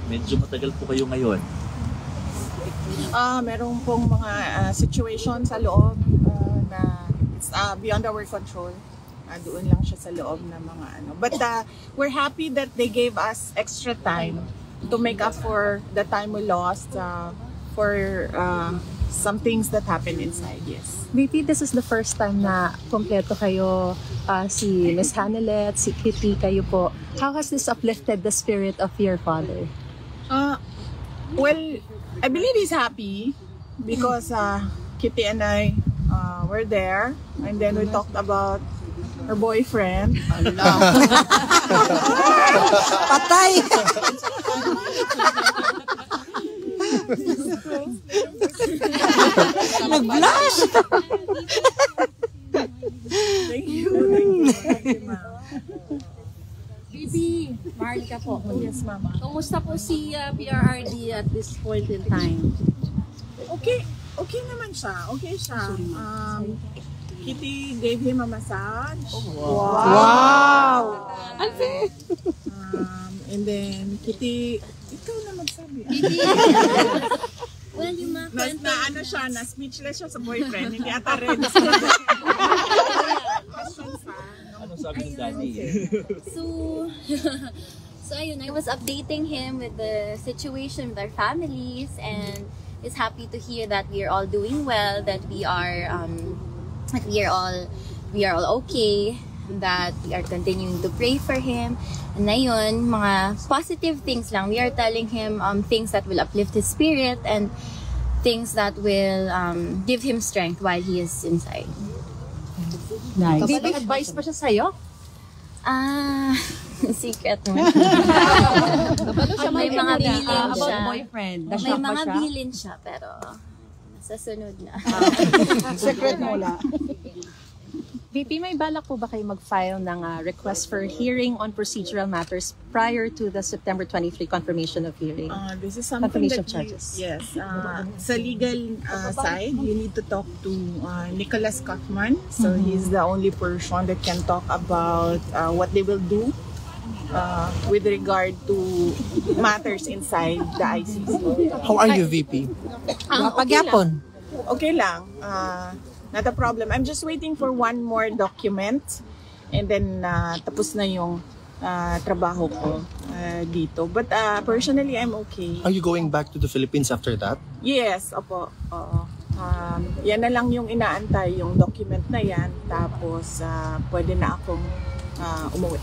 medyo matagal po kayo ngayon. Merong pong mga situation sa loob na it's beyond our control. Doon lang siya sa loob ng mga ano. But we're happy that they gave us extra time to make up for the time we lost for some things that happened inside, yes. VP, this is the first time na kompleto kayo, si Miss Hanelet, si Kitty, kayo po. How has this uplifted the spirit of your father? Well, I believe he's happy because Kitty and I were there, and then we talked about her boyfriend. Patay! Nag-blush! Thank you. Thank you, ma'am. Bibi, Marlica po. Yes, mama. Kumusta po si PRRD at this point in time? Okay naman siya. Okay siya. Kitty gave him a massage. Wow! And then Kitty, ikaw na magsabi. Well, yung mga na ano siya, na speechless siya sa boyfriend. Hindi ata rin. Ano sabi ng daddy? So ayun, I was updating him with the situation with our families, and is happy to hear that we are all doing well, that we are all okay, that we are continuing to pray for him. And ayun, mga positive things lang. We are telling him things that will uplift his spirit and things that will give him strength while he is inside. Nice. May advice pa siya sa'yo? Secret mo. May mga bilin siya. Boyfriend. May mga bilin siya, pero sa sunod na. Secret mo lang. VP, may balak po ba kayo mag-file ng request for hearing on procedural matters prior to the September 23 confirmation of hearing? This is something Confirmation that charges. yes. Sa legal side, you need to talk to Nicholas Kaufman. So he's the only person that can talk about what they will do with regard to matters inside the ICC. How are you, VP? Pagyapon. Okay lang. Not a problem. I'm just waiting for one more document, and then tapos na yung trabaho ko dito. But personally, I'm okay. Are you going back to the Philippines after that? Yes, opo. Oo. Yan na lang yung inaantay, yung document na yan. Tapos pwede na akong umuwi.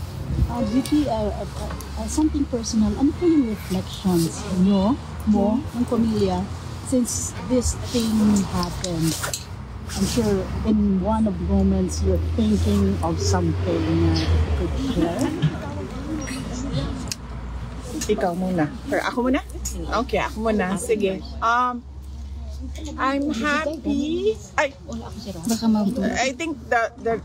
VP, something personal. Ano po yung reflections nyo, mo, ng pamilya, since this thing happened? I'm sure in one of the moments you're thinking of something you could share. Ikaw muna. Or ako muna? Okay, ako muna. Sige. I'm happy. I think the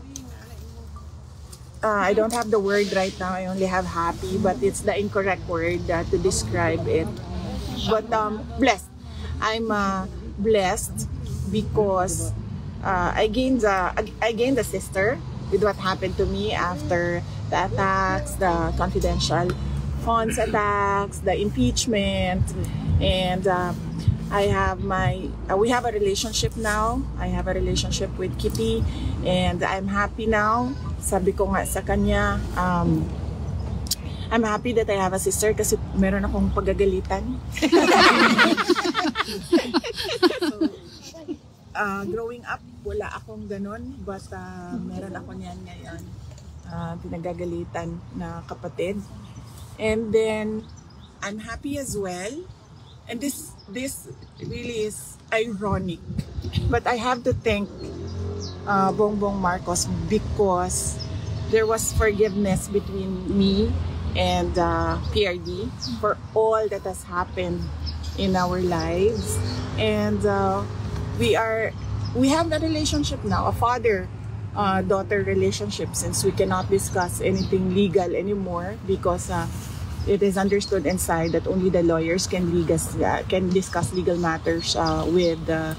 I don't have the word right now. I only have happy, but it's the incorrect word to describe it. But blessed. I'm blessed because I gained a sister with what happened to me after the attacks, the confidential funds attacks, the impeachment, and I have we have a relationship now. I have a relationship with Kitty, and I'm happy now. Sabi ko nga sa kanya, I'm happy that I have a sister kasi meron akong pagagalitan. Growing up, wala akong ganun, but meron ako niyan ngayon, pinagagalitan na kapatid. And then, I'm happy as well. And this really is ironic. But I have to thank Bongbong Marcos because there was forgiveness between me and PRD for all that has happened in our lives. And we have a relationship now, a father-daughter relationship, since we cannot discuss anything legal anymore because it is understood inside that only the lawyers can discuss legal matters with the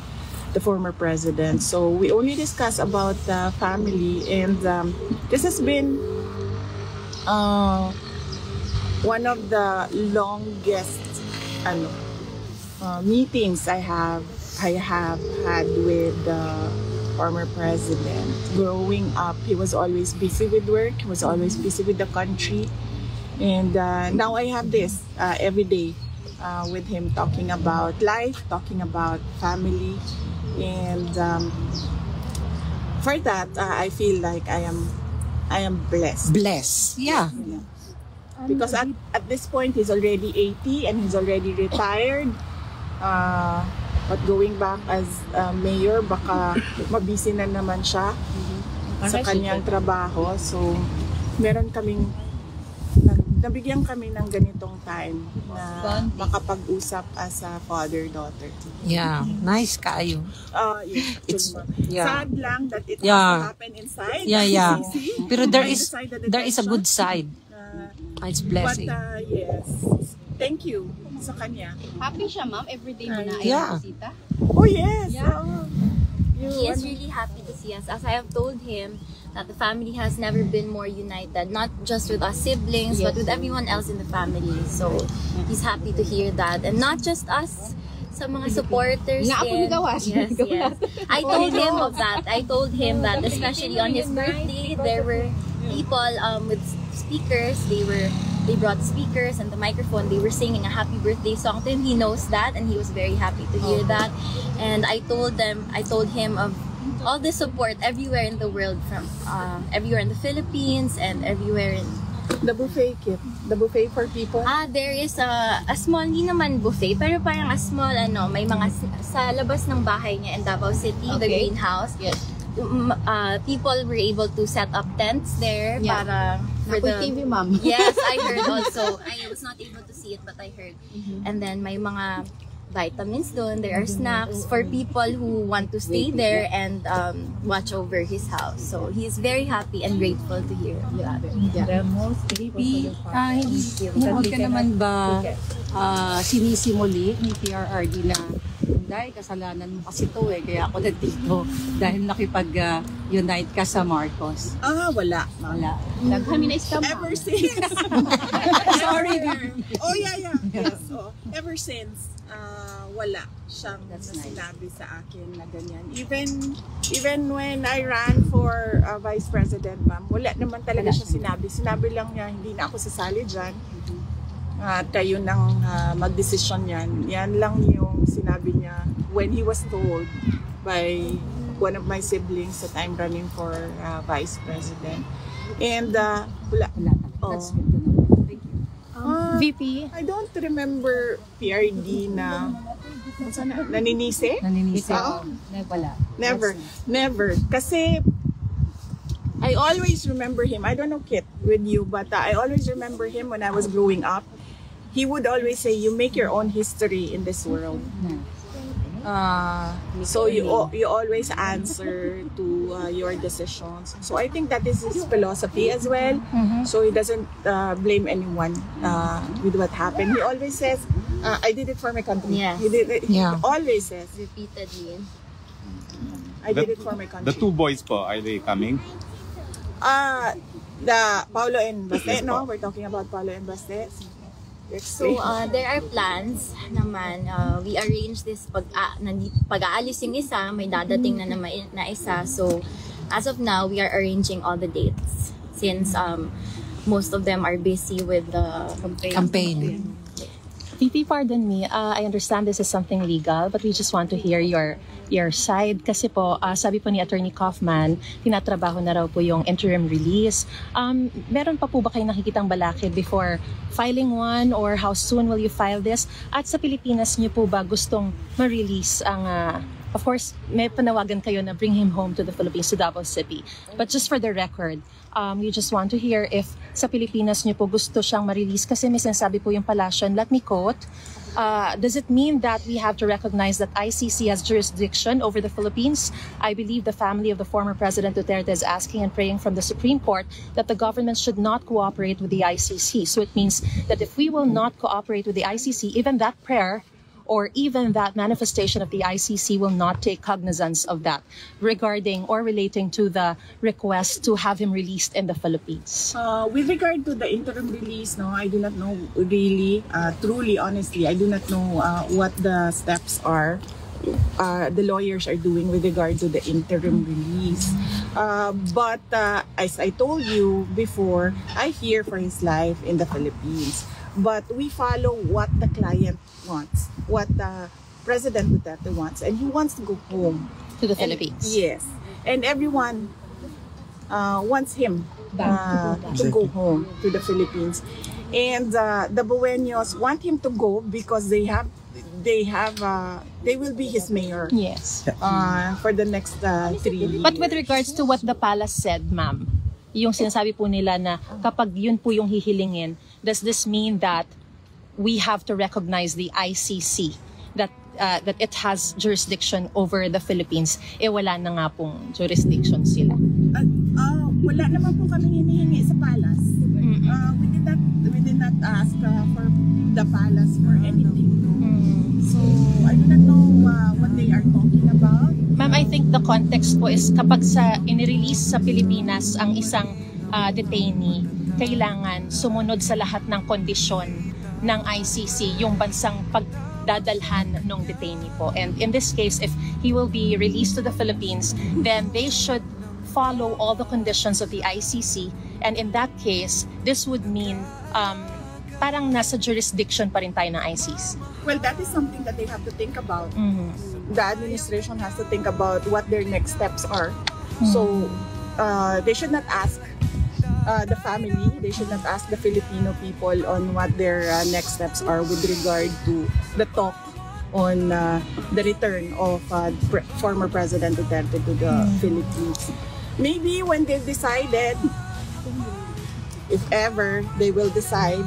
former president. So we only discuss about the family, and this has been one of the longest meetings I have had with the former president. Growing up, he was always busy with work. He was always busy with the country. And now I have this every day with him, talking about life, talking about family. And for that, I feel like I am blessed. Bless. Yeah. Because at this point, he's already 80 and he's already retired. But going back as mayor, baka mabisi na naman siya sa kanyang trabaho. So, nabigyan kami ng ganitong time na makapag-usap as a father-daughter. Yeah. Nice kayo. It's sad lang that it has to happen inside. Yeah. CC. Pero there is a tension. good side. It's blessing. But yes, thank you sa kanya. Happy siya, ma'am. Everyday mo na Yeah. bisita. Oh yes. He is really happy to see us. As I have told him, that the family has never been more united, not just with us siblings, but with everyone else in the family. So he's happy to hear that, and not just us, sa mga supporters. Yes. I told him of that. I told him that, especially on his birthday, there were people with speakers. They brought speakers and the microphone. They were singing a happy birthday song to him. He knows that, and he was very happy to hear that. And I told him of all the support everywhere in the world, from everywhere in the Philippines and everywhere in The buffet kit. The buffet for people. there is a small, hindi naman buffet, pero parang a small, may mga sa labas ng bahay niya in Davao City, the greenhouse. Yes. People were able to set up tents there para for the TV, ma'am. Yes, I heard also. I was not able to see it, but I heard. And then may mga vitamins doon. There are snacks for people who want to stay there and watch over his house. So he's very happy and grateful to hear that. Huwag ka naman ba sinisimuli ni PRRD na dahil kasalanan mo kasi to kaya ako nandito dahil nakipag-unite ka sa Marcos? Wala. Nag-harmonize ka, ma'am. Ever since. Sorry. Oh, yeah. Yes. So, ever since, wala siyang sinabi sa akin na ganyan. Even when I ran for Vice President, ma'am, wala naman talaga siya sinabi. Sinabi lang niya, hindi na ako sasali dyan. Kayo nang magdesisyon yan. Yan lang yung sinabi niya when he was told by one of my siblings that I'm running for Vice President. And wala. That's good to know. Thank you. VP? I don't remember PRD na naninisi. Naninisi. Wala. Never. Kasi I always remember him. I don't know, Kit, with you, but I always remember him when I was growing up. He would always say, you make your own history in this world. So you always answer to your decisions. So I think that is his philosophy as well. So he doesn't blame anyone with what happened. He always says, I did it for my country. Yes. He always says, Repeatedly. I did it for my country. The two boys po, are they coming? The Paulo and Baste, Yes, no? po. We're talking about Paulo and Baste. So, there are plans naman. We arrange this pag-aalis yung isa, may dadating na naman na isa. So, as of now, we are arranging all the dates since most of them are busy with the Campaign. VP, pardon me. I understand this is something legal, but we just want to hear your side. Kasi po, sabi po ni Attorney Kaufman, tinatrabaho na raw po yung interim release. Meron pa po ba kayong nakikitang balakid before filing one, or how soon will you file this? At sa Pilipinas niyo po ba gustong ma-release ang... of course, may panawagan kayo na bring him home to the Philippines, to Davao City. But just for the record, we just want to hear if sa Pilipinas niyo po gusto siyang ma-release, kasi may sinasabi po yung palasyo. Let me quote, does it mean that we have to recognize that ICC has jurisdiction over the Philippines? I believe the family of the former President Duterte is asking and praying from the Supreme Court that the government should not cooperate with the ICC. So it means that if we will not cooperate with the ICC, even that prayer or even that manifestation of the ICC will not take cognizance of that regarding or relating to the request to have him released in the Philippines? With regard to the interim release, no, I do not know really, truly, honestly, I do not know what the steps are the lawyers are doing with regard to the interim release. But as I told you before, I hear for his life in the Philippines. But we follow what the client wants, what President Duterte wants, and he wants to go home. To the Philippines? Yes. And everyone wants him to go home to the Philippines. And the Buenos want him to go because they will be his mayor. Yes. For the next 3 years. But with regards to what the palace said, ma'am, yung sinasabi po nila na kapag yun po yung hihilingin, does this mean that we have to recognize the ICC, that it has jurisdiction over the Philippines? Wala na nga pong jurisdiction sila. Wala naman po kami hinihingi sa palace. We did not ask for the palace for anything. So, I do not know what they are talking about. Ma'am, I think the context po is kapag inirelease sa Pilipinas ang isang detainee, kailangan sumunod sa lahat ng kondisyon ng ICC, yung bansang pagdadalhan ng detainee po. And in this case, if he will be released to the Philippines, then they should follow all the conditions of the ICC. And in that case, this would mean parang nasa jurisdiction pa rin tayo ng ICC. Well, that is something that they have to think about. The administration has to think about what their next steps are. So, they should not ask the family, they should not ask the Filipino people on what their next steps are with regard to the talk on the return of former President Duterte to the Philippines. Maybe when they've decided, if ever they will decide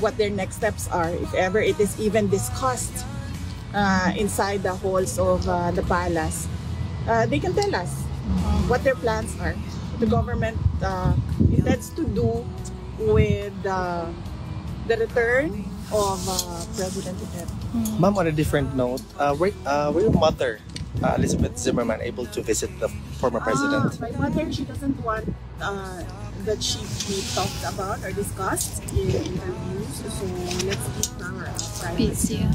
what their next steps are, if ever it is even discussed inside the halls of the palace, they can tell us what their plans are. The government intends to do with the return of President Duterte. Ma'am, on a different note, were your mother, Elizabeth Zimmerman, able to visit the former president? My mother, she doesn't want that she be talked about or discussed in interviews, so let's keep our privacy.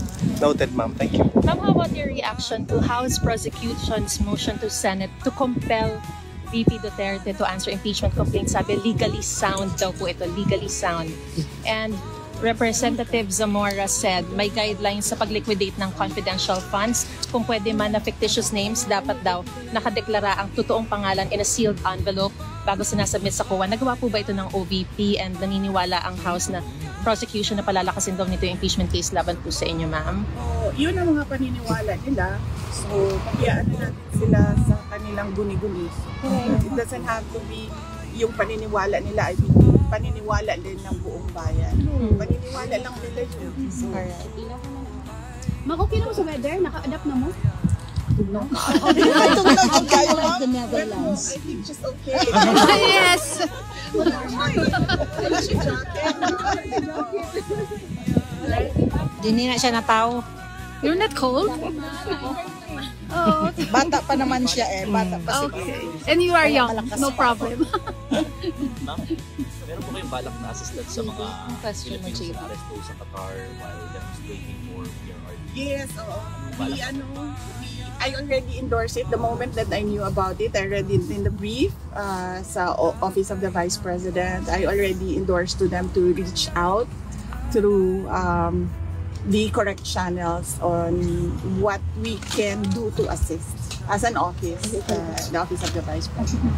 Noted, ma'am. Thank you. Ma'am, how about your reaction to House prosecution's motion to Senate to compel VP Duterte to answer impeachment complaints? Sabi, legally sound daw po ito, legally sound. And Representative Zamora said may guidelines sa pag-liquidate ng confidential funds. Kung pwede man na fictitious names, dapat daw nakadeklara ang totoong pangalan in a sealed envelope bago sinasubmit sa COA. Nagawa po ba ito ng OVP and naniniwala ang House na prosecution na palalakasin daw nito yung impeachment case laban po sa inyo, ma'am? Yun ang mga paniniwala nila. So, pabayaan na natin sila sa kanilang guni-guni. It doesn't have to be yung paniniwala nila, I think paniniwala din ng buong bayan. Paniniwala lang nila yun. So, Okay na mo sa weather? Naka-adapt na mo? no. The Netherlands. I think just okay. Yes! Hindi na siya natao. You're not cold? Oh, Bata pa naman siya bata pa okay. And you are young, no problem. Ma'am, meron po kayong balak na assistant sa mga Question mo, Filipinos Jada. na resto sa Qatar while demonstrating for PRRD? Yes, oo. I already endorsed it the moment that I knew about it. I read it in the brief sa Office of the Vice President. I already endorsed to them to reach out through the correct channels on what we can do to assist as an office, the Office of the Vice President.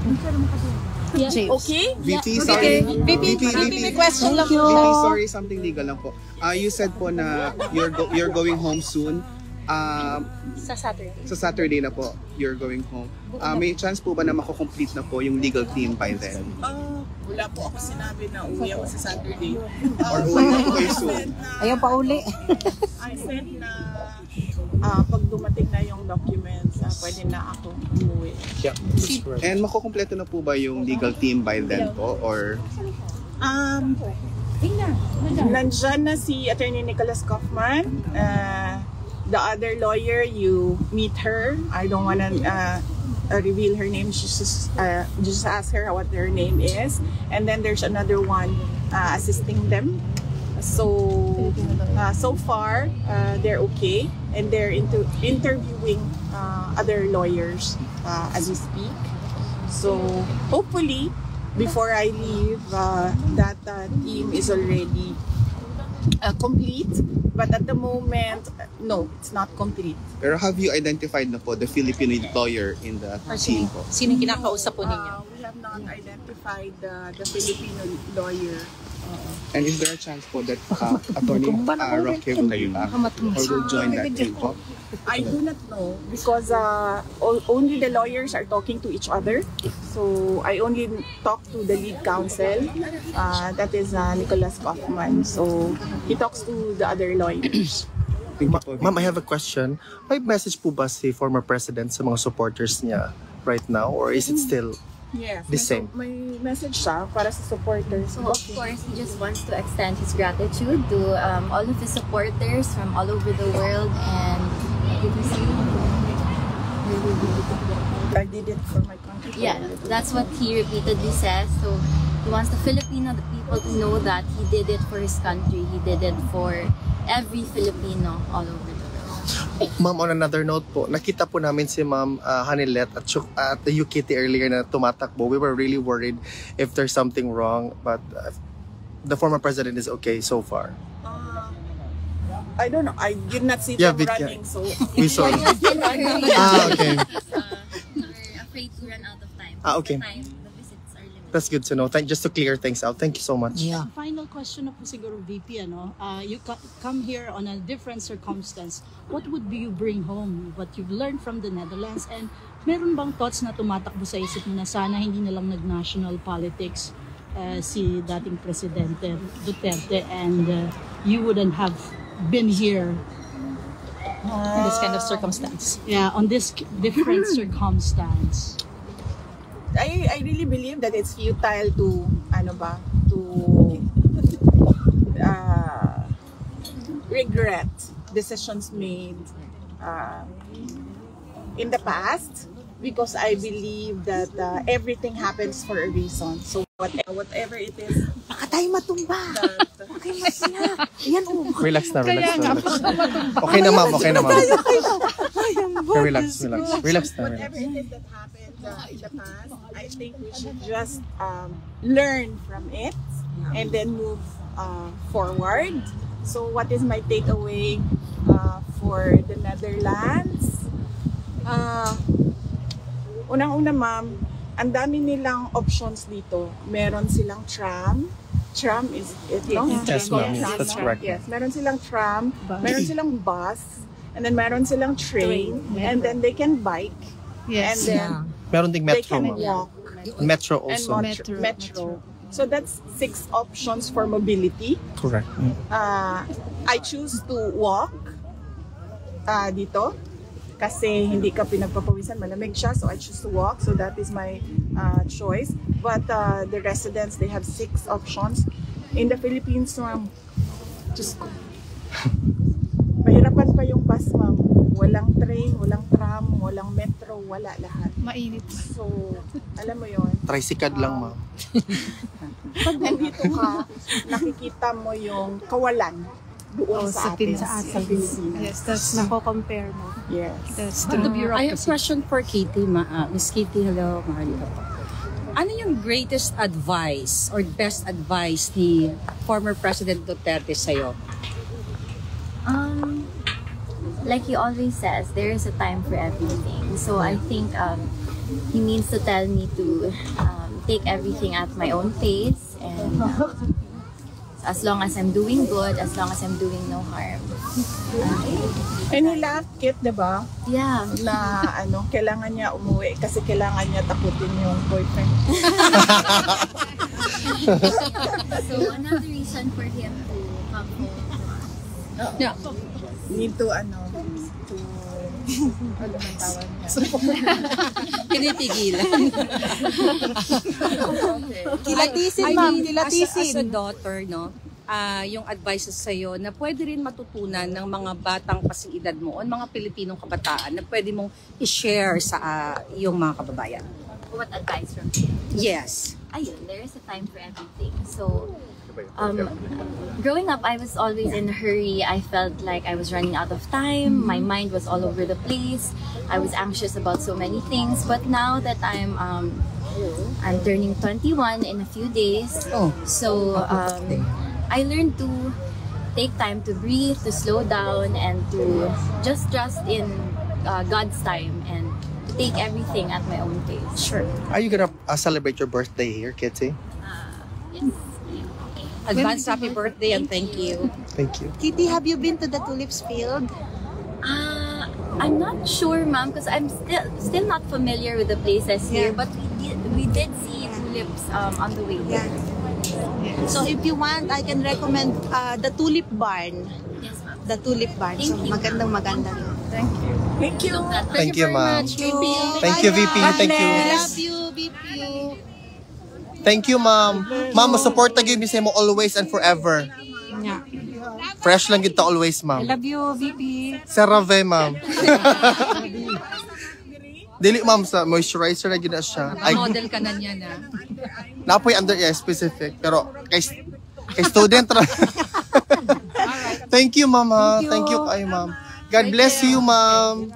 Okay? VP, sorry. VP, may question lang VP, sorry, something legal lang po. You said po na you're going home soon. Sa Saturday. Sa Saturday na po, you're going home. May chance po ba na mako-complete na po yung legal team by then? Wala po ako sinabi na uwi ako sa Saturday. Or uwi na po kayo soon? Ayaw pa uli. I said na pag dumating na yung documents, pwede na ako umuwi. Yeah. And mako-kompleto na po ba yung legal team by then po? Or Nandyan na si Attorney Nicholas Kaufman. The other lawyer, you meet her. I don't wanna reveal her name. Just ask her what her name is. And then there's another one assisting them. So far, they're okay. And they're interviewing other lawyers as we speak. So hopefully, before I leave, that team is already complete. But at the moment, no, it's not complete. Pero have you identified na po the Filipino lawyer in the team po? Sino kinakausap po ninyo? We have not identified the Filipino lawyer. And is there a chance po that Attorney Roque will join that team po? I do not know because only the lawyers are talking to each other. So I only talk to the lead counsel, that is Nicholas Kaufman. So he talks to the other lawyers. Ma'am, I have a question. May message po ba si former president sa mga supporters niya right now, or is it still Yes, the same? May message siya para sa supporters. So of course, he just wants to extend his gratitude to all of his supporters from all over the world. And did you say? I did it for my country. Yeah, that's what he repeatedly says. So he wants the Filipino people to know that he did it for his country. He did it for every Filipino all over the world. Ma'am, on another note po, nakita po namin si Ma'am Hanilet at the UKT earlier na tumatakbo. We were really worried if there's something wrong, but the former president is okay so far. I don't know. I did not see Yeah, them but- running, so We saw it. Okay. Okay. We're afraid to run out of time. Okay. The visits are limited. That's good to know. Just to clear things out. Thank you so much. Yeah. Final question na po siguro, VP, ano? You come here on a different circumstance. What would you bring home? What you've learned from the Netherlands? And meron bang thoughts na tumatakbo sa isip mo na sana hindi na lang nag-national politics si dating Presidente Duterte and you wouldn't have been here In this kind of circumstance. on this different circumstance? I really believe that it's futile to regret decisions made in the past, because I believe that everything happens for a reason. So whatever it is, Baka tayo matumba. Okay, masaya. Yan o. Relax na, relax na. Okay na, ma'am. Okay na, ma'am. Okay, relax na. whatever it is that happened in the past, I think we should just learn from it and then move forward. So what is my takeaway for the Netherlands? Unang-una, ma'am, ang dami nilang options dito. Meron silang tram. Tram is it, no? Yes, ma'am. Yes, that's correct. Yes, meron silang tram, meron silang bus, and then meron silang train, and then they can bike, and then Meron ding they metro, can ma'am. walk, Metro and also. metro. So that's 6 options for mobility. Correct. I choose to walk dito kasi hindi ka pinagpapawisan, malamig siya, so I choose to walk. So that is my choice. But the residents, they have 6 options. In the Philippines, ma'am, just mahirapan pa yung bus, ma'am. Walang train, walang tram, walang metro, wala lahat. Mainit. So, alam mo yon. Tricycad lang, ma'am. Pag nandito ka, nakikita mo yung kawalan doon sa atin. Sa Pilipinas. Yes, that's nako-compare mo. Yes. That's I have a bureaucracy. question for Katie. Miss Katie, hello. Mahalika po. Ano yung greatest advice or best advice ni former President Duterte sa'yo? Like he always says, there is a time for everything. So I think he means to tell me to take everything at my own pace, and as long as I'm doing good, as long as I'm doing no harm. And he laughed, Kit, diba? Yeah. Na kailangan niya umuwi kasi kailangan niya takutin yung boyfriend. So another reason for him to come home to us. Yeah. Need to, ano man tawag niya? Pinitigilan. Kilatisin, ma'am. Kilatisin. As a daughter, no? yung advices sa'yo na pwede rin matutunan ng mga batang kasing edad mo o mga Pilipinong kabataan na pwede mong i-share sa iyong mga kababayan? What advice from you? Yes. Ayun, there is a time for everything. So, growing up, I was always in a hurry. I felt like I was running out of time. My mind was all over the place. I was anxious about so many things. But now that I'm turning 21 in a few days. So I learned to take time to breathe, to slow down, and to just trust in God's time and to take everything at my own pace. Sure. Are you gonna celebrate your birthday here, Kitty? Yes. Advance happy birthday and thank you. Thank you. Kitty, have you been to the tulips field? I'm not sure, ma'am, because I'm still not familiar with the places here. But we did see tulips on the way there. So if you want, I can recommend the Tulip Barn. Yes, ma'am. The Tulip Barn. So magandang maganda. Thank you. Thank you, ma'am. VP. Thank you, VP. Thank you. Love you, VP. Thank you, ma'am. Ma'am, support tagi mi sa mo always and forever. Yeah. Fresh lang kita always, I ma'am. love you, VP. Cerave, ma'am. Dili, ma'am, sa moisturizer na gina siya. Model ka na niya na. Napoy under specific, pero kay student ra. Thank you, ma'am. Thank you kay ma'am. God bless you, ma'am.